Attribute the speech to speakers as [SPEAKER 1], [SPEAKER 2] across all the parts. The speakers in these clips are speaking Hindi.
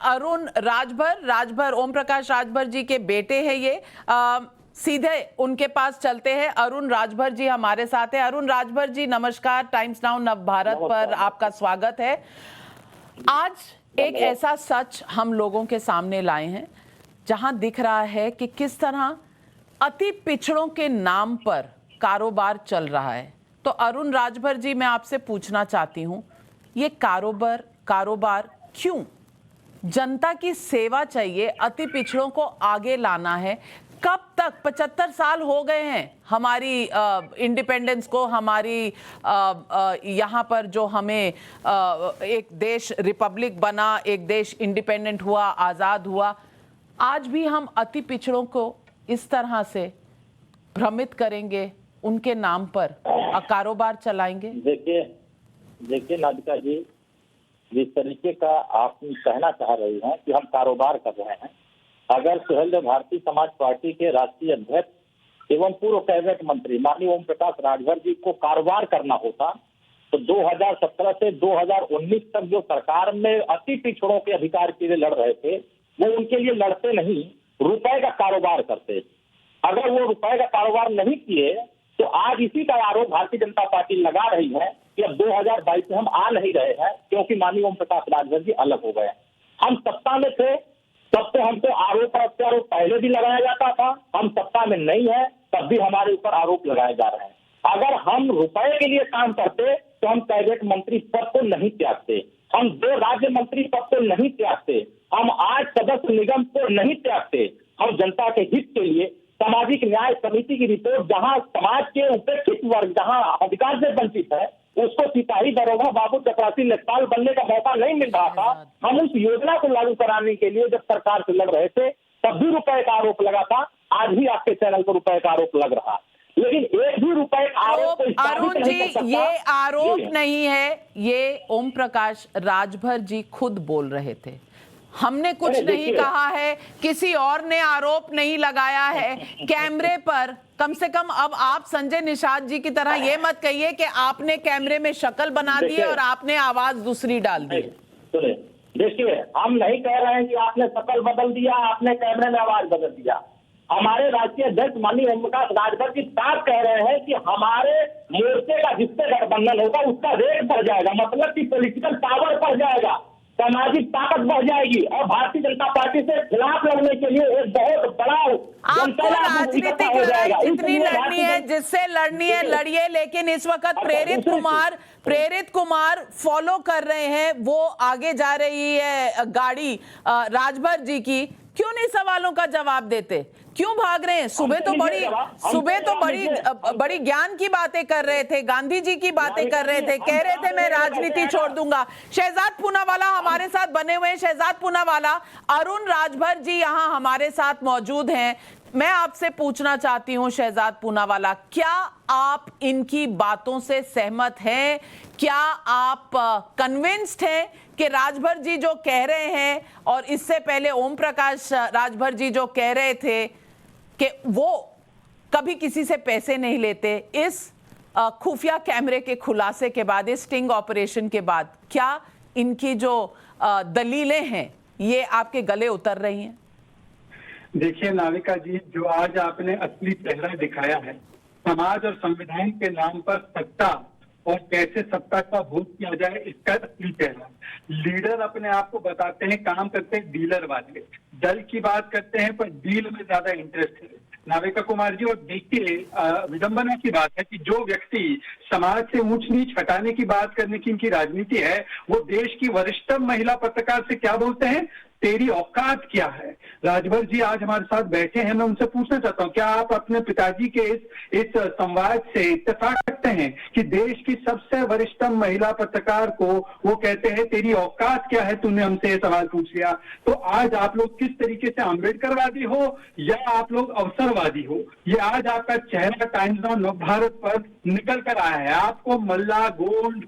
[SPEAKER 1] अरुण राजभर। राजभर ओम प्रकाश राजभर जी के बेटे हैं ये। सीधे उनके पास चलते हैं। अरुण राजभर जी हमारे साथ है। अरुण राजभर जी नमस्कार, टाइम्स नाउ नवभारत पर आपका स्वागत है। आज एक ऐसा सच हम लोगों के सामने लाए हैं जहां दिख रहा है कि किस तरह अति पिछड़ों के नाम पर कारोबार चल रहा है। तो अरुण राजभर जी, मैं आपसे पूछना चाहती हूं, ये कारोबार क्यों? जनता की सेवा चाहिए, अति पिछड़ों को आगे लाना है। कब तक? 75 साल हो गए हैं हमारी इंडिपेंडेंस को, हमारी यहाँ पर जो हमें एक देश रिपब्लिक बना, एक देश इंडिपेंडेंट हुआ, आज़ाद हुआ। आज भी हम अति पिछड़ों को इस तरह से भ्रमित करेंगे, उनके नाम पर कारोबार चलाएंगे?
[SPEAKER 2] देखिए नादिका जी, जिस तरीके का आप कहना चाह रही हैं कि हम कारोबार कर रहे हैं, अगर सुहेलदेव भारतीय समाज पार्टी के राष्ट्रीय अध्यक्ष एवं पूर्व कैबिनेट मंत्री माननीय ओम प्रकाश राजभर जी को कारोबार करना होता तो 2017 से 2019 तक जो सरकार में अति पिछड़ों के अधिकार के लिए लड़ रहे थे, वो उनके लिए लड़ते नहीं, रुपए का कारोबार करते। अगर वो रुपए का कारोबार नहीं किए तो आज इसी का आरोप भारतीय जनता पार्टी लगा रही है कि अब 2022 में हम आ नहीं रहे हैं क्योंकि माननीय ओम प्रकाश राजभर जी अलग हो गए। हम सत्ता में थे तब तो हमको आरोप प्रत्यारोप पहले भी लगाया जाता था, हम सत्ता में नहीं है तब भी हमारे ऊपर आरोप लगाए जा रहे हैं। अगर हम रुपए के लिए काम करते तो हम कैबिनेट मंत्री पद को नहीं त्यागते, हम 2 राज्य मंत्री पद को नहीं त्यागते, हम 8 सदस्य निगम को नहीं त्यागते। हम जनता के हित के लिए सामाजिक न्याय समिति की रिपोर्ट, जहां समाज के उपेक्षित वर्ग जहां अधिकार से वंचित है, उसको सिपाही दरोगा बाबू चपरासी लेखपाल बनने का मौका नहीं मिल रहा था, हम उस योजना को लागू कराने के लिए जब सरकार से लड़ रहे थे तब भी रुपए का आरोप लगा था। आज भी आपके चैनल पर रुपए का आरोप लग रहा, लेकिन एक भी रुपए का आरोप
[SPEAKER 1] अरुण जी, ये आरोप नहीं है, ये ओम प्रकाश राजभर जी खुद बोल रहे थे। हमने कुछ नहीं कहा है, किसी और ने आरोप नहीं लगाया है। कैमरे पर कम से कम अब आप संजय निषाद जी की तरह ये मत कहिए कि आपने कैमरे में शक्ल बना दी और आपने आवाज दूसरी डाल दी।
[SPEAKER 2] देखिए, हम नहीं कह रहे हैं कि आपने शक्ल बदल दिया, आपने कैमरे में आवाज बदल दिया। हमारे राष्ट्रीय अध्यक्ष माननीय ओम प्रकाश राजभर जी साफ कह रहे हैं कि हमारे मोर्चे का जिससे गठबंधन होगा उसका रेट बढ़ जाएगा, मतलब कि पॉलिटिकल पावर बढ़ जाएगा, सामाजिक ताकत बढ़ जाएगी और भारतीय जनता पार्टी से खिलाफ लड़ने के लिए एक बहुत बड़ा
[SPEAKER 1] आपको राजनीतिक लड़ाई जितनी लड़नी है, जिससे लड़नी है लड़िए। लेकिन इस वक्त प्रेरित कुमार फॉलो कर रहे हैं, वो आगे जा रही है गाड़ी राजभर जी की। क्यों नहीं सवालों का जवाब देते? क्यों भाग रहे हैं? सुबह तो बड़ी ज्ञान की बातें कर रहे थे, गांधी जी की बातें कर रहे थे, कह रहे थे मैं राजनीति छोड़ दूंगा। शहजाद पूनावाला हमारे साथ बने हुए हैं। शहजाद पूनावाला, अरुण राजभर जी यहाँ हमारे साथ मौजूद हैं। मैं आपसे पूछना चाहती हूँ शहजाद पूनावाला, क्या आप इनकी बातों से सहमत हैं? क्या आप कन्विंस्ड हैं कि राजभर जी जो कह रहे हैं और इससे पहले ओम प्रकाश राजभर जी जो कह रहे थे कि वो कभी किसी से पैसे नहीं लेते, इस खुफिया कैमरे के खुलासे के बाद, इस स्टिंग ऑपरेशन के बाद, क्या इनकी जो दलीलें हैं ये आपके गले उतर रही हैं?
[SPEAKER 3] देखिए नाविका जी, जो आज आपने असली चेहरा दिखाया है, समाज और संविधान के नाम पर सत्ता और कैसे सत्ता का भोग किया जाए, इसका असली चेहरा। लीडर अपने आप को बताते हैं, काम करते हैं डीलर वाले, दल की बात करते हैं पर डील में ज्यादा इंटरेस्ट है। नाविका कुमार जी, और देखिए विडंबना की बात है कि जो व्यक्ति समाज से ऊंच नीच हटाने की बात करने की इनकी राजनीति है, वो देश की वरिष्ठतम महिला पत्रकार से क्या बोलते हैं, तेरी औकात क्या है। राजभर जी आज हमारे साथ बैठे हैं, मैं उनसे पूछना चाहता हूं, क्या आप अपने पिताजी के इस संवाद से इत्तेफाक करते हैं कि देश की सबसे वरिष्ठतम महिला पत्रकार को वो कहते हैं तेरी औकात क्या है, तूने हमसे ये सवाल पूछ लिया। तो आज आप लोग किस तरीके से अम्बेडकरवादी हो या आप लोग अवसरवादी हो, ये आज आपका चेहरा टाइम्स नाउ नवभारत पर निकल कर आया है। आपको मल्ला गोंड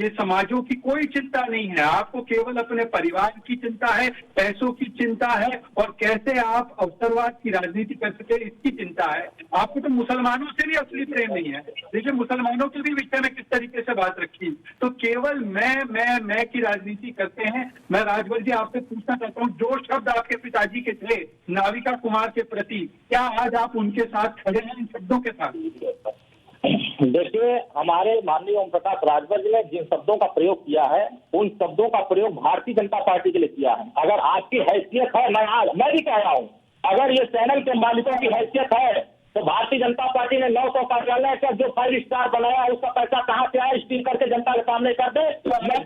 [SPEAKER 3] ये समाजों की कोई चिंता नहीं है, आपको केवल अपने परिवार की चिंता है पैसों की चिंता है और कैसे आप अवसरवाद की राजनीति कर सके इसकी चिंता है। आपको तो मुसलमानों से भी असली प्रेम नहीं है। देखिए मुसलमानों के भी विषय में किस तरीके से बात रखी, तो केवल मैं की राजनीति करते हैं। मैं राजभर जी आपसे पूछना चाहता हूँ, जो शब्द आपके पिताजी के थे नाविका कुमार के प्रति, क्या आज आप उनके साथ खड़े हैं इन शब्दों के साथ?
[SPEAKER 2] देखिए, हमारे माननीय ओम प्रकाश राजभर जी ने जिन शब्दों का प्रयोग किया है, उन शब्दों का प्रयोग भारतीय जनता पार्टी के लिए किया है। अगर आपकी हैसियत है, मैं भी कह रहा हूँ, अगर ये चैनल के मालिकों की हैसियत है तो भारतीय जनता पार्टी ने 900 कार्यालय का जो 5 स्टार बनाया है उसका पैसा कहाँ से आया, स्टील करके जनता के सामने कर दे। मैं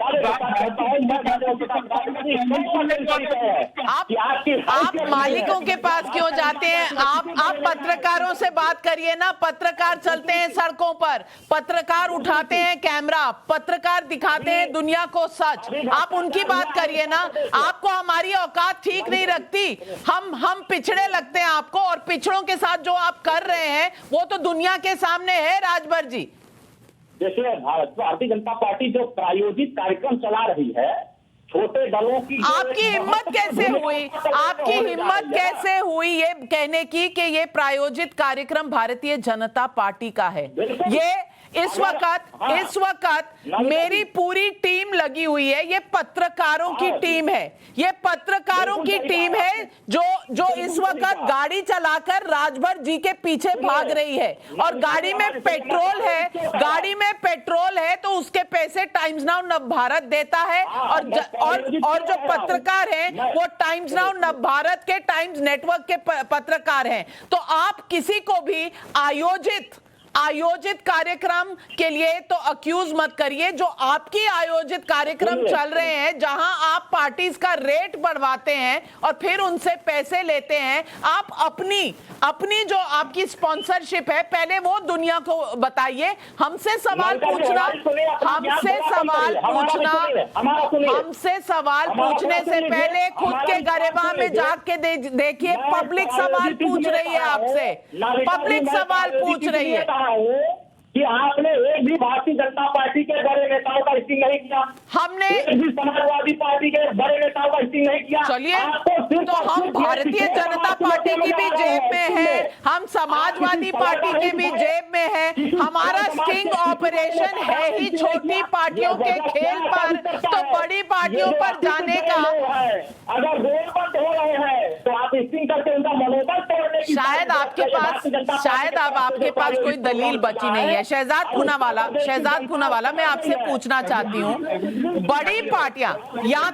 [SPEAKER 1] आप मालिकों के पास क्यों जाते हैं? आप पत्रकारों से बात करिए ना। पत्रकार चलते हैं सड़कों पर, पत्रकार उठाते हैं कैमरा, पत्रकार दिखाते हैं दुनिया को सच। आप उनकी बात करिए ना। आपको हमारी औकात ठीक नहीं रखती। हम पिछड़े लगते हैं आपको, और पिछड़ों के साथ जो आप कर रहे हैं वो तो दुनिया के सामने है। राजभर जी
[SPEAKER 2] देखिए, भारतीय जनता पार्टी जो प्रायोजित कार्यक्रम चला रही है छोटे दलों की,
[SPEAKER 1] आपकी हिम्मत कैसे हुई, आपकी हिम्मत कैसे हुई ये कहने की कि ये प्रायोजित कार्यक्रम भारतीय जनता पार्टी का है? ये इस वक्त मेरी पूरी टीम लगी हुई है। ये पत्रकारों की टीम है, ये पत्रकारों की टीम है जो इस वक्त गाड़ी चलाकर राजभर जी के पीछे भाग रही है। और गाड़ी में पेट्रोल है तो उसके पैसे टाइम्स नाउ नवभारत देता है। और जो पत्रकार हैं वो टाइम्स नाउ नवभारत के टाइम्स नेटवर्क के पत्रकार हैं। तो आप किसी को भी आयोजित कार्यक्रम के लिए तो अक्यूज मत करिए। जो आपकी आयोजित कार्यक्रम चल रहे हैं, जहां आप पार्टीज का रेट बढ़वाते हैं और फिर उनसे पैसे लेते हैं, आप अपनी जो आपकी स्पॉन्सरशिप है पहले वो दुनिया को बताइए। हमसे सवाल पूछने से पहले खुद के गरेबा में जाग के देखिए। पब्लिक सवाल पूछ रही है आपसे, पब्लिक सवाल पूछ रही है
[SPEAKER 2] कि आपने एक भी भारतीय जनता पार्टी के बड़े नेताओं का स्टिंग नहीं किया,
[SPEAKER 1] हमने
[SPEAKER 2] एक भी समाजवादी पार्टी के बड़े नेताओं का स्टिंग नहीं किया।
[SPEAKER 1] चलिए, तो हम भारतीय जनता पार्टी की भी जेब में है, हम समाजवादी पार्टी की भी जेब में है। हमारा स्टिंग ऑपरेशन है ही छोटी पार्टियों के खेल पर, तो बड़ी पार्टियों पर जाने का।
[SPEAKER 2] अगर रोड बंद हो रहे हैं तो आप स्टिंग करके उनका मनोबल तोड़ने की,
[SPEAKER 1] शायद आपके पास कोई दलील बची नहीं है। शहजाद पूनावाला, मैं आपसे पूछना चाहती हूँ, बड़ी पार्टियां या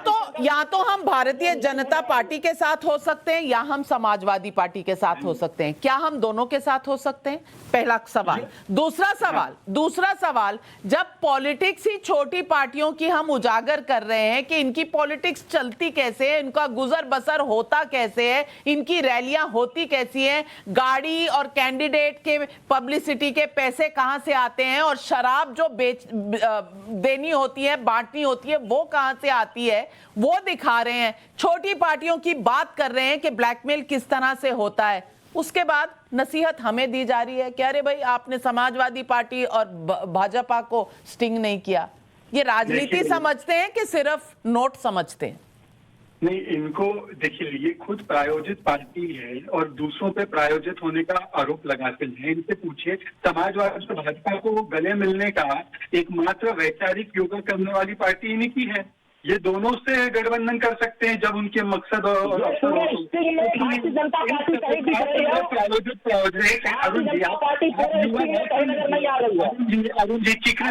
[SPEAKER 1] तो हम भारतीय जनता पार्टी के साथ हो सकते हैं या हम समाजवादी पार्टी के साथ हो सकते हैं। क्या हम दोनों के साथ हो सकते हैं? पहला सवाल। दूसरा सवाल, जब पॉलिटिक्स ही छोटी पार्टियों की हम उजागर कर रहे हैं कि इनकी पॉलिटिक्स चलती कैसे है, इनका गुजर बसर होता कैसे है, इनकी रैलियां होती कैसी हैं, गाड़ी और कैंडिडेट के पब्लिसिटी के पैसे कहां से आते हैं, और शराब जो देनी होती है, बांटनी होती है, वो कहां से आती है, वो दिखा रहे हैं। छोटी पार्टियों की बात कर रहे हैं कि ब्लैकमेल किस तरह से होता है। उसके बाद नसीहत हमें दी जा रही है कि अरे भाई आपने समाजवादी पार्टी और भाजपा को स्टिंग नहीं किया। ये राजनीति समझते हैं कि सिर्फ नोट समझते हैं?
[SPEAKER 3] नहीं, इनको देखिए, ये खुद प्रायोजित पार्टी है और दूसरों पे प्रायोजित होने का आरोप लगाते हैं। इनसे पूछिए, समाजवादी और भाजपा को गले मिलने का एकमात्र वैचारिक योगा करने वाली पार्टी इन्हीं की है। ये दोनों से गठबंधन कर सकते हैं जब उनके मकसद और अरुण जी चीखने से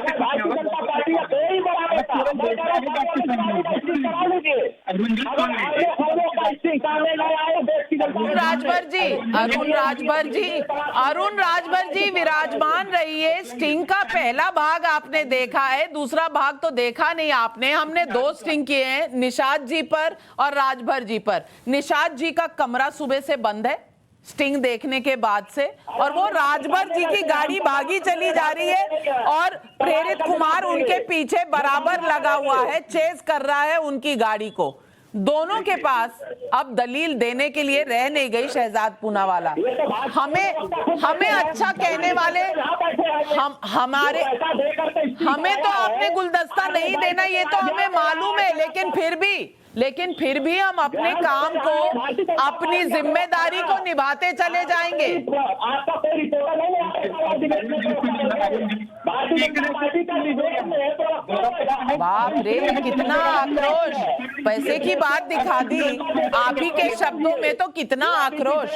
[SPEAKER 1] अरुण राजभर जी विराजमान रहिए। स्टिंग का पहला भाग आपने देखा है, दूसरा भाग तो देखा नहीं आपने। हमने 2 स्टिंग किए हैं, निषाद जी पर और राजभर जी पर। निषाद जी का कमरा सुबह से बंद है स्टिंग देखने के बाद से, और वो राजभर जी की गाड़ी भागी चली जा रही है और प्रेरित कुमार उनके पीछे बराबर लगा हुआ है, चेस कर रहा है उनकी गाड़ी को। दोनों के पास अब दलील देने के लिए रह नहीं गई। शहजाद पूनावाला, हमें अच्छा कहने वाले हमें तो आपने गुलदस्ता नहीं देना, ये तो हमें मालूम है, लेकिन फिर भी लेकिन फिर भी हम अपने काम को, अपनी जिम्मेदारी को निभाते चले जाएंगे।
[SPEAKER 2] आपका कोई रिपोर्टर नहीं है।
[SPEAKER 1] बाप रे, कितना आक्रोश, पैसे की बात दिखा दी आप ही के शब्दों में, तो कितना आक्रोश।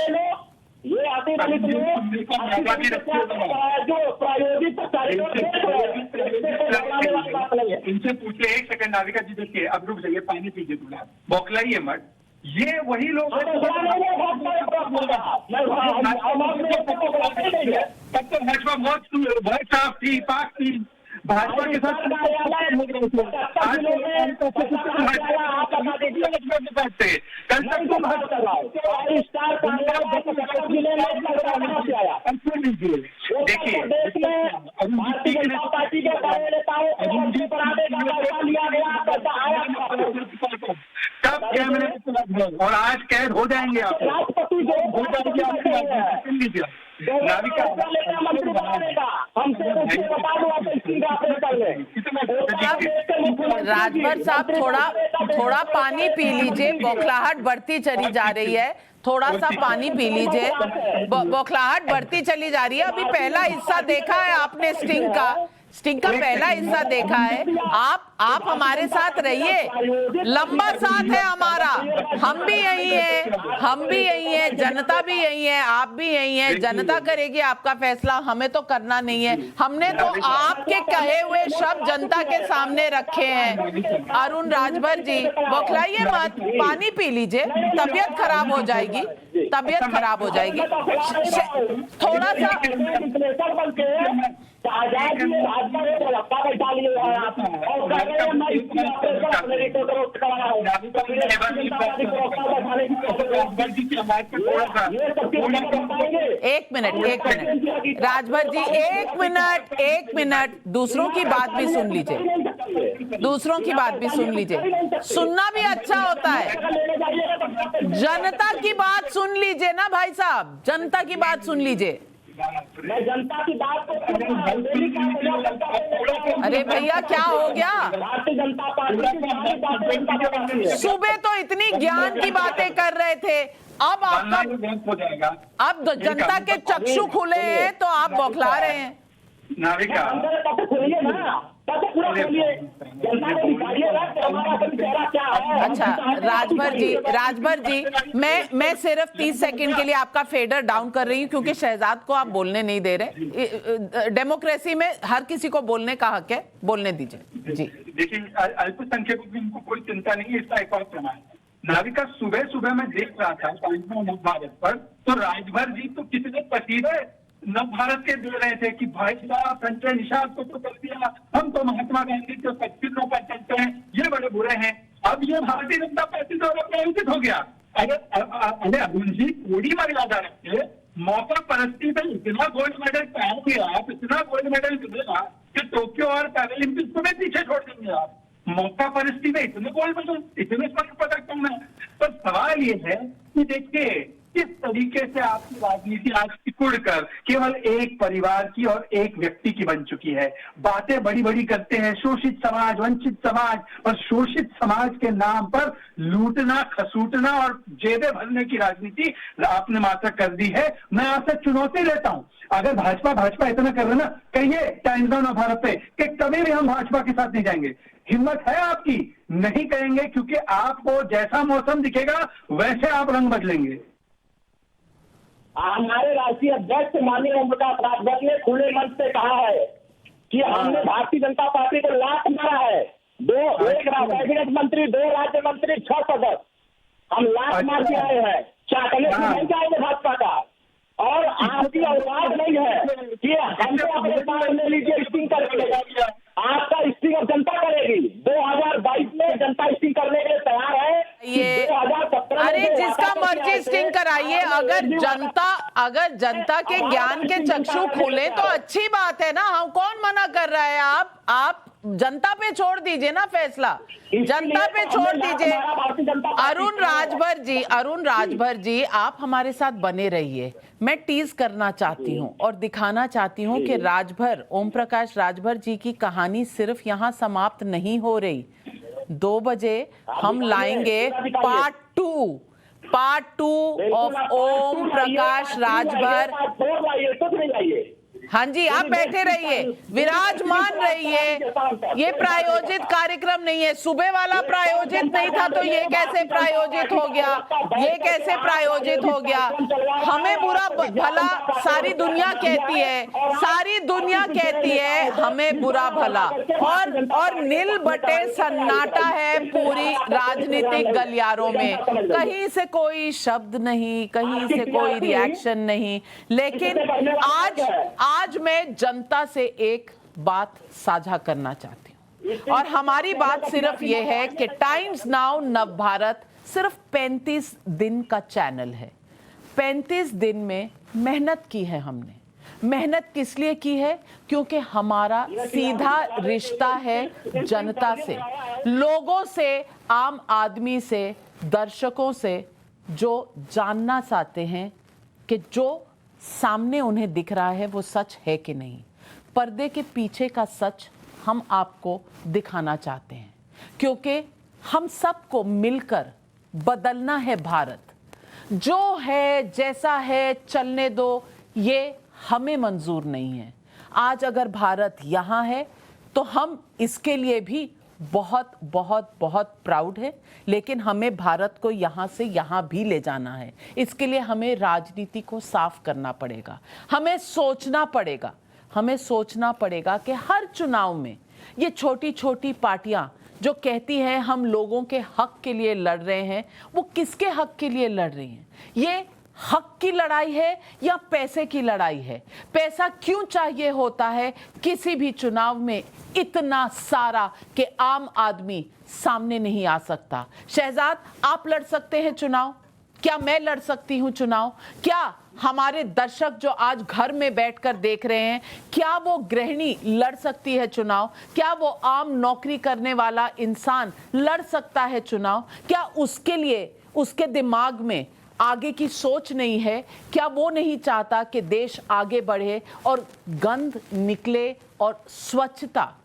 [SPEAKER 2] ये आतिफ अली जो प्रायोजित
[SPEAKER 3] इनसे पूछे, एक सेकंड नाविका जी, देखिए अब रुक जाइए, पानी पीजिए थोड़ा, बौखलाइए मत। ये वही लोग तब तो भाजपा बहुत साफ थी, पाक थी, भाजपा के साथ कल देखिए, कब कैमरे और आज कैद हो जाएंगे आप, हो जाएंगे आप। नाविका
[SPEAKER 1] राजभर साहब, थोड़ा पानी पी लीजिए, बौखलाहट बढ़ती चली जा रही है, थोड़ा सा पानी पी लीजिए, बौखलाहट बढ़ती चली जा रही है। अभी पहला हिस्सा देखा है आपने स्टिंग का पहला हिस्सा देखा है। आप हमारे साथ रहिए, लंबा साथ है हमारा, हम भी यही है, जनता भी यही है, आप भी यही है। जनता करेगी आपका फैसला, हमें तो करना नहीं है। हमने तो आपके कहे हुए शब्द जनता के सामने रखे हैं। अरुण राजभर जी, बौखलाइए मत, पानी पी लीजिए, तबीयत खराब हो जाएगी, थोड़ा सा एक मिनट राजभर जी, एक मिनट, दूसरों की बात भी सुन लीजिए, सुनना भी अच्छा होता है। जनता की बात सुन लीजिए ना भाई साहब, जनता की बात सुन लीजिए।
[SPEAKER 2] मैं जनता की बात
[SPEAKER 1] अरे भैया, क्या हो गया?
[SPEAKER 2] भारतीय जनता पार्टी
[SPEAKER 1] सुबह तो इतनी ज्ञान की बातें कर रहे थे, अब आपका, अब जनता के चक्षु खुले हैं तो आप बौखला रहे हैं।
[SPEAKER 3] नाविका,
[SPEAKER 1] अच्छा राजभर जी, मैं सिर्फ 30 सेकंड के लिए आपका फेडर डाउन कर रही हूँ, क्योंकि शहजाद को आप बोलने नहीं दे रहे। डेमोक्रेसी में हर किसी को बोलने का हक है, बोलने दीजिए जी।
[SPEAKER 3] देखिए, अल्पसंख्यकों की इनको कोई चिंता नहीं है, इसका एक और प्रमाण। नाविका, सुबह मैं देख रहा था नव भारत पर, तो राजभर जी तो कितने पसीने नव भारत के दे रहे थे कि भाई साहब, संजय निषाद को तो कर दिया, हम तो महात्मा गांधी के 25 पर चलते हैं, ये बड़े बुरे हैं। अब ये भारतीय जनता पार्टी द्वारा प्रायोजित हो गया। अरे अरुण जी, थोड़ी मर्यादा रखिए, मौका परस्ती में इतना गोल्ड मेडल पाएंगे आप, इतना गोल्ड मेडल मिलेगा कि टोक्यो और पैरालंपिक्स को भी पीछे छोड़ देंगे आप। मौका परिस्थिति में इतने गोल्ड मेडल, इतने स्वर्ण पदक कम है। तो सवाल ये है कि देखिए, किस तरीके से आपकी राजनीति आज सिकुड़कर केवल एक परिवार की और एक व्यक्ति की बन चुकी है। बातें बड़ी बड़ी करते हैं, शोषित समाज, वंचित समाज, और शोषित समाज के नाम पर लूटना, खसूटना और जेबें भरने की राजनीति आपने मात्र कर दी है। मैं आपसे चुनौती देता हूं, अगर भाजपा इतना कर रहे ना, कहिए टाइम्स ऑफ भारत पे कि कभी भी हम भाजपा के साथ नहीं जाएंगे। हिम्मत है आपकी? नहीं कहेंगे, क्योंकि आपको जैसा मौसम दिखेगा वैसे आप रंग बदलेंगे।
[SPEAKER 2] हमारे राष्ट्रीय अध्यक्ष माननीय ओम प्रकाश राजभर ने खुले मंच से कहा है कि हमने भारतीय जनता पार्टी को लात मारा है। एक कैबिनेट मंत्री, 2 राज्य मंत्री, 6 सदस्य, हम लात मार के आए हैं। चाटने से नहीं जाएंगे भाजपा का, और आपकी औकात नहीं है कि हमसे अपने पास ले लीजिए, स्टिंग करके। आपका स्टिंग अब जनता करेगी। 2022 में जनता स्टिंग करने के लिए तैयार है।
[SPEAKER 1] ये
[SPEAKER 2] 2017
[SPEAKER 1] अरे जिसका मर्जी स्टिंग कराइए, अगर जनता के ज्ञान के चक्षु खुले तो अच्छी बात है ना, हम कौन मना कर रहा है। आप जनता पे छोड़ दीजिए ना फैसला, जनता पे छोड़ दीजिए। अरुण राजभर जी, आप हमारे साथ बने रहिए। मैं टीज करना चाहती हूँ और दिखाना चाहती हूँ कि राजभर, ओम प्रकाश राजभर जी की कहानी सिर्फ यहाँ समाप्त नहीं हो रही। 2 बजे हम लाएंगे part two of Om Prakash Rajbhar. हाँ जी, आप बैठे रहिए, विराजमान रहिए। ये प्रायोजित कार्यक्रम नहीं है, सुबह वाला प्रायोजित नहीं था तो ये कैसे प्रायोजित हो गया? ये कैसे प्रायोजित हो गया? हमें बुरा भला सारी दुनिया कहती है, सारी दुनिया कहती है हमें बुरा भला, और नील बटे सन्नाटा है पूरी राजनीतिक गलियारों में। कहीं से कोई शब्द नहीं, कहीं से कोई रिएक्शन नहीं। लेकिन आज मैं जनता से एक बात साझा करना चाहती हूँ, और हमारी बात सिर्फ ये है कि टाइम्स नाउ नवभारत सिर्फ 35 दिन का चैनल है। 35 दिन में मेहनत की है हमने। मेहनत किस लिए की है? क्योंकि हमारा सीधा रिश्ता है जनता से, लोगों से, आम आदमी से, दर्शकों से, जो जानना चाहते हैं कि जो सामने उन्हें दिख रहा है वो सच है कि नहीं। पर्दे के पीछे का सच हम आपको दिखाना चाहते हैं, क्योंकि हम सबको मिलकर बदलना है भारत। जो है जैसा है चलने दो, ये हमें मंजूर नहीं है। आज अगर भारत यहाँ है तो हम इसके लिए भी बहुत बहुत बहुत प्राउड है, लेकिन हमें भारत को यहाँ से यहाँ भी ले जाना है। इसके लिए हमें राजनीति को साफ करना पड़ेगा। हमें सोचना पड़ेगा कि हर चुनाव में ये छोटी छोटी पार्टियां जो कहती हैं हम लोगों के हक के लिए लड़ रहे हैं, वो किसके हक के लिए लड़ रही हैं? ये हक की लड़ाई है या पैसे की लड़ाई है? पैसा क्यों चाहिए होता है किसी भी चुनाव में इतना सारा कि आम आदमी सामने नहीं आ सकता? शहजाद, आप लड़ सकते हैं चुनाव? क्या मैं लड़ सकती हूं चुनाव? क्या हमारे दर्शक जो आज घर में बैठकर देख रहे हैं, क्या वो गृहिणी लड़ सकती है चुनाव? क्या वो आम नौकरी करने वाला इंसान लड़ सकता है चुनाव? क्या उसके लिए उसके दिमाग में आगे की सोच नहीं है? क्या वो नहीं चाहता कि देश आगे बढ़े और गंध निकले और स्वच्छता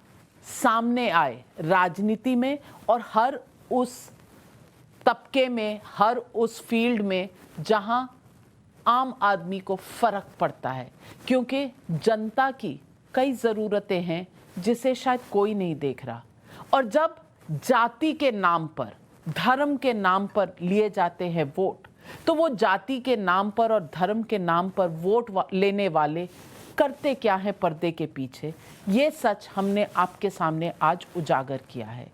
[SPEAKER 1] सामने आए राजनीति में और हर उस तबके में, हर उस फील्ड में जहां आम आदमी को फर्क पड़ता है? क्योंकि जनता की कई ज़रूरतें हैं जिसे शायद कोई नहीं देख रहा। और जब जाति के नाम पर, धर्म के नाम पर लिए जाते हैं वोट, तो वो जाति के नाम पर और धर्म के नाम पर वोट लेने वाले करते क्या है पर्दे के पीछे? ये सच हमने आपके सामने आज उजागर किया है।